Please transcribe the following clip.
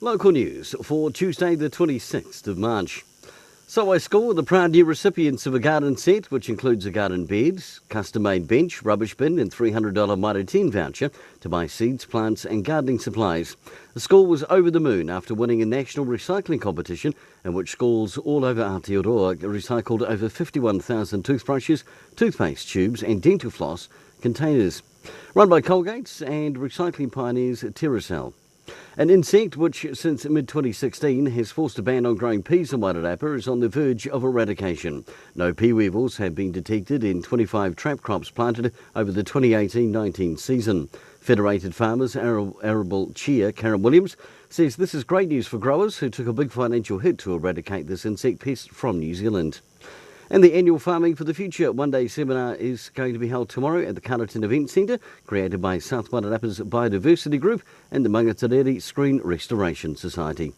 Local news for Tuesday the 26th of March. Solway School are the proud new recipients of a garden set, which includes a garden bed, custom-made bench, rubbish bin and $300 Mitre 10 voucher to buy seeds, plants and gardening supplies. The school was over the moon after winning a national recycling competition in which schools all over Aotearoa recycled over 51,000 toothbrushes, toothpaste tubes and dental floss containers. Run by Colgate's and recycling pioneers Terracell. An insect which, since mid-2016, has forced a ban on growing peas in Wairarapa is on the verge of eradication. No pea weevils have been detected in 25 trap crops planted over the 2018-19 season. Federated Farmers Arable Chair Karen Williams says this is great news for growers who took a big financial hit to eradicate this insect pest from New Zealand. And the annual Farming for the Future one-day seminar is going to be held tomorrow at the Carterton Event Centre, created by South Wairarapa's Biodiversity Group and the Mangatareri Screen Restoration Society.